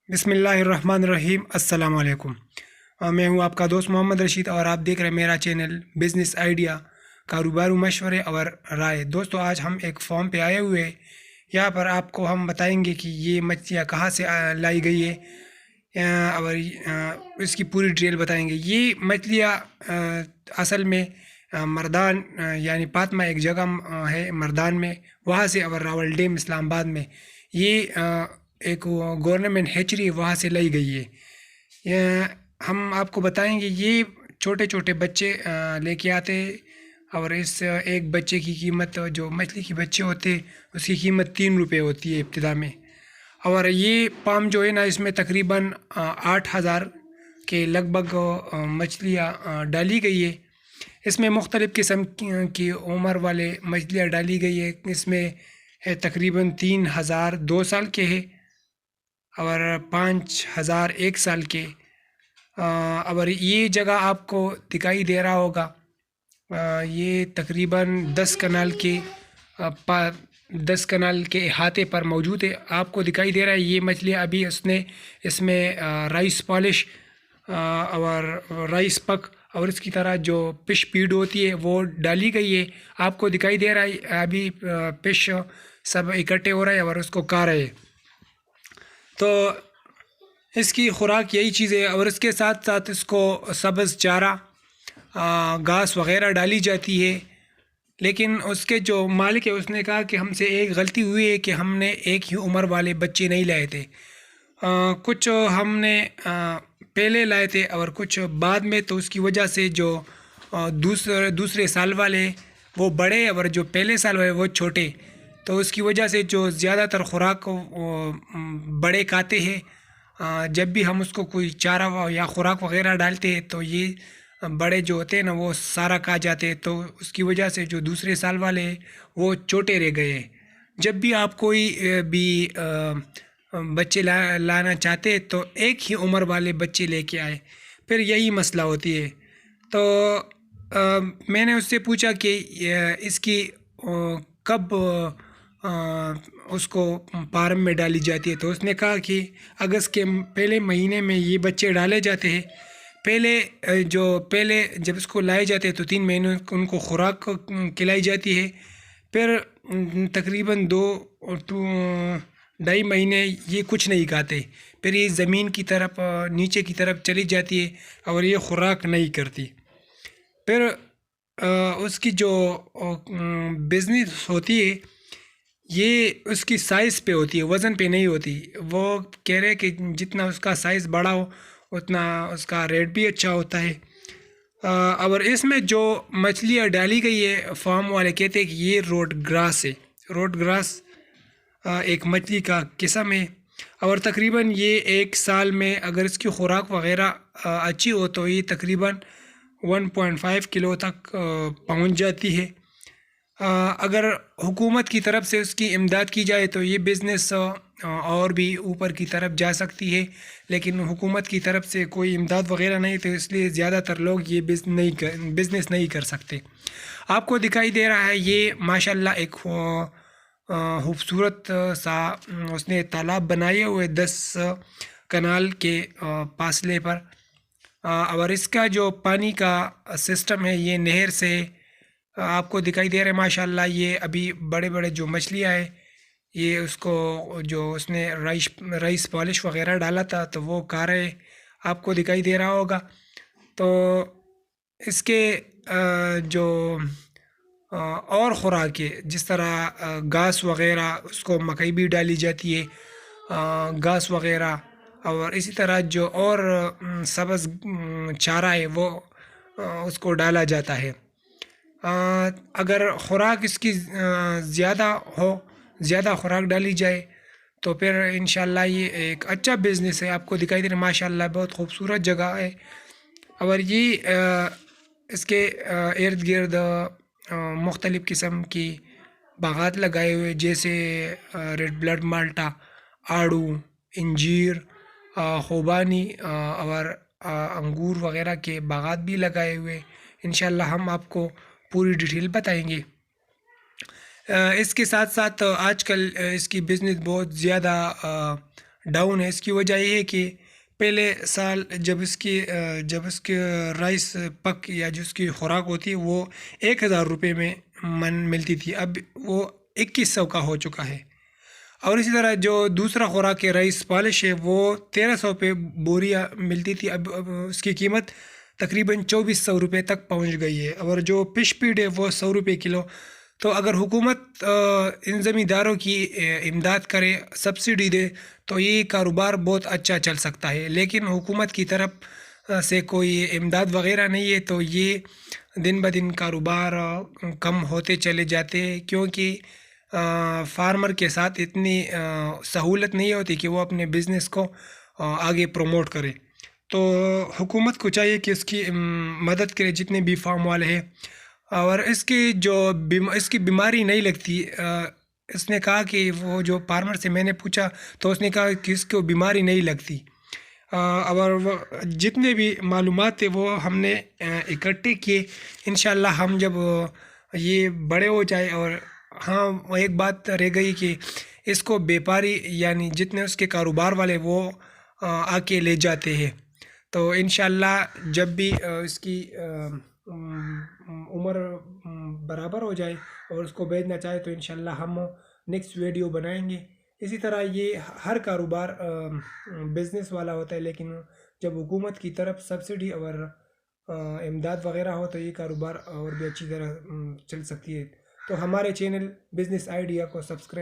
بسم اللہ الرحمن الرحیم۔ السلام علیکم۔ میں ہوں آپ کا دوست محمد رشید اور آپ دیکھ رہے ہیں میرا چینل بزنس آئیڈیا، کاروباری مشورے اور رائے۔ دوستو آج ہم ایک فارم پہ آئے ہوئے ہیں۔ یہاں پر آپ کو ہم بتائیں گے کہ یہ مچھلیاں کہاں سے لائی گئی ہے اور اس کی پوری ڈیٹیل بتائیں گے۔ یہ مچھلیاں اصل میں مردان یعنی پاتما ایک جگہ ہے مردان میں، وہاں سے، اور راول ڈیم اسلام آباد میں یہ ایک گورنمنٹ ہیچری وہاں سے لائی گئی ہے۔ ہم آپ کو بتائیں گے یہ چھوٹے چھوٹے بچے لے کے آتے، اور اس ایک بچے کی قیمت، جو مچھلی کے بچے ہوتے اس کی قیمت 3 روپے ہوتی ہے ابتدا میں۔ اور یہ پام جو ہے نا، اس میں تقریباً 8,000 کے لگ بھگ مچھلیاں ڈالی گئی ہے۔ اس میں مختلف قسم کی عمر والے مچھلیاں ڈالی گئی ہے۔ اس میں تقریباً 3,000 2 سال کے ہے اور 5,000 1 سال کے۔ اور یہ جگہ آپ کو دکھائی دے رہا ہوگا، یہ تقریباً 10 کنال کے احاطے پر موجود ہے۔ آپ کو دکھائی دے رہا ہے یہ مچھلیاں ابھی اس میں رائس پالش اور رائس پک اور اس کی طرح جو فش فیڈ ہوتی ہے وہ ڈالی گئی ہے۔ آپ کو دکھائی دے رہا ہے ابھی فش سب اکٹھے ہو رہے ہیں اور اس کو کھا رہے ہیں۔ تو اس کی خوراک یہی چیز ہے، اور اس کے ساتھ ساتھ اس کو سبز چارہ، گھاس وغیرہ ڈالی جاتی ہے۔ لیکن اس کے جو مالک ہے اس نے کہا کہ ہم سے ایک غلطی ہوئی ہے کہ ہم نے ایک ہی عمر والے بچے نہیں لائے تھے، کچھ ہم نے پہلے لائے تھے اور کچھ بعد میں، تو اس کی وجہ سے جو دوسرے سال والے وہ بڑے اور جو پہلے سال والے وہ چھوٹے، تو اس کی وجہ سے جو زیادہ تر خوراک بڑے کھاتے ہیں۔ جب بھی ہم اس کو کوئی چارہ یا خوراک وغیرہ ڈالتے ہیں تو یہ بڑے جو ہوتے ہیں نا وہ سارا کھا جاتے ہیں، تو اس کی وجہ سے جو دوسرے سال والے ہیں وہ چھوٹے رہ گئے ہیں۔ جب بھی آپ کوئی بھی بچے لانا چاہتے تو ایک ہی عمر والے بچے لے کے آئے، پھر یہی مسئلہ ہوتی ہے۔ تو میں نے اس سے پوچھا کہ اس کی کب اس کو فارم میں ڈالی جاتی ہے، تو اس نے کہا کہ اگست کے پہلے مہینے میں یہ بچے ڈالے جاتے ہیں۔ پہلے جب اس کو لائے جاتے ہیں تو 3 مہینے ان کو خوراک کھلائی جاتی ہے، پھر تقریباً 2-2.5 مہینے یہ کچھ نہیں کھاتے، پھر یہ زمین کی طرف نیچے کی طرف چلی جاتی ہے اور یہ خوراک نہیں کرتی۔ پھر اس کی جو بزنس ہوتی ہے یہ اس کی سائز پہ ہوتی ہے، وزن پہ نہیں ہوتی۔ وہ کہہ رہے کہ جتنا اس کا سائز بڑا ہو اتنا اس کا ریٹ بھی اچھا ہوتا ہے۔ اور اس میں جو مچھلیاں ڈالی گئی ہے، فارم والے کہتے ہیں کہ یہ روڈ گراس ہے۔ روڈ گراس ایک مچھلی کا قسم ہے، اور تقریباً یہ 1 سال میں اگر اس کی خوراک وغیرہ اچھی ہو تو یہ تقریباً 1.5 کلو تک پہنچ جاتی ہے۔ اگر حکومت کی طرف سے اس کی امداد کی جائے تو یہ بزنس اور بھی اوپر کی طرف جا سکتی ہے، لیکن حکومت کی طرف سے کوئی امداد وغیرہ نہیں، تو اس لیے زیادہ تر لوگ یہ بزنس نہیں کر سکتے۔ آپ کو دکھائی دے رہا ہے یہ ماشاءاللہ ایک خوبصورت سا اس نے تالاب بنائے ہوئے 10 کنال کے فاصلے پر، اور اس کا جو پانی کا سسٹم ہے یہ نہر سے آپ کو دکھائی دے رہے ہیں۔ ماشاءاللہ یہ ابھی بڑے بڑے جو مچھلیاں ہیں یہ اس کو جو اس نے رائس پالش وغیرہ ڈالا تھا تو وہ کھا رہے، آپ کو دکھائی دے رہا ہوگا۔ تو اس کے جو اور خوراک ہے، جس طرح گھاس وغیرہ، اس کو مکئی بھی ڈالی جاتی ہے، گھاس وغیرہ، اور اسی طرح جو اور سبز چارہ ہے وہ اس کو ڈالا جاتا ہے۔ اگر خوراک اس کی زیادہ خوراک ڈالی جائے تو پھر انشاءاللہ یہ ایک اچھا بزنس ہے۔ آپ کو دکھائی دے رہا ہے ماشاءاللہ بہت خوبصورت جگہ ہے، اور یہ اس کے ارد گرد مختلف قسم کی باغات لگائے ہوئے، جیسے ریڈ بلڈ مالٹا، آڑو، انجیر، خوبانی اور انگور وغیرہ کے باغات بھی لگائے ہوئے۔ انشاءاللہ ہم آپ کو پوری ڈیٹیل بتائیں گے۔ اس کے ساتھ ساتھ آج کل اس کی بزنس بہت زیادہ ڈاؤن ہے. اس کی وجہ یہ ہے کہ پہلے سال جب اس کے رائس پک یا جو اس کی خوراک ہوتی ہے وہ 1,000 روپے میں من ملتی تھی، اب وہ 2,100 کا ہو چکا ہے. اور اسی طرح جو دوسرا خوراک ہے رائس پالش ہے وہ 1,300 پہ بوریا ملتی تھی، اب اس کی قیمت تقریباً 2,400 روپے تک پہنچ گئی ہے. اور جو فش فیڈ ہے وہ 100 روپے کلو. تو اگر حکومت ان زمینداروں کی امداد کرے، سبسڈی دے، تو یہ کاروبار بہت اچھا چل سکتا ہے. لیکن حکومت کی طرف سے کوئی امداد وغیرہ نہیں ہے، تو یہ دن بدن کاروبار کم ہوتے چلے جاتے ہیں، کیونکہ فارمر کے ساتھ اتنی سہولت نہیں ہوتی کہ وہ اپنے بزنس کو آگے پروموٹ کرے. تو حکومت کو چاہیے کہ اس کی مدد کرے جتنے بھی فارم والے ہیں. اور اس کی بیماری نہیں لگتی. اس نے کہا کہ وہ جو فارمر سے میں نے پوچھا تو اس نے کہا کہ اس کو بیماری نہیں لگتی. اور جتنے بھی معلومات تھے وہ ہم نے اکٹھے کیے. انشاءاللہ ہم جب یہ بڑے ہو جائے، اور ہاں ایک بات رہ گئی کہ اس کو بیپاری یعنی جتنے اس کے کاروبار والے وہ آ کے لے جاتے ہیں. تو انشاءاللہ جب بھی اس کی عمر برابر ہو جائے اور اس کو بیچنا چاہے تو انشاءاللہ ہم نیکسٹ ویڈیو بنائیں گے. اسی طرح یہ ہر کاروبار بزنس والا ہوتا ہے، لیکن جب حکومت کی طرف سبسڈی اور امداد وغیرہ ہو تو یہ کاروبار اور بھی اچھی طرح چل سکتی ہے. تو ہمارے چینل بزنس آئیڈیا کو سبسکرائب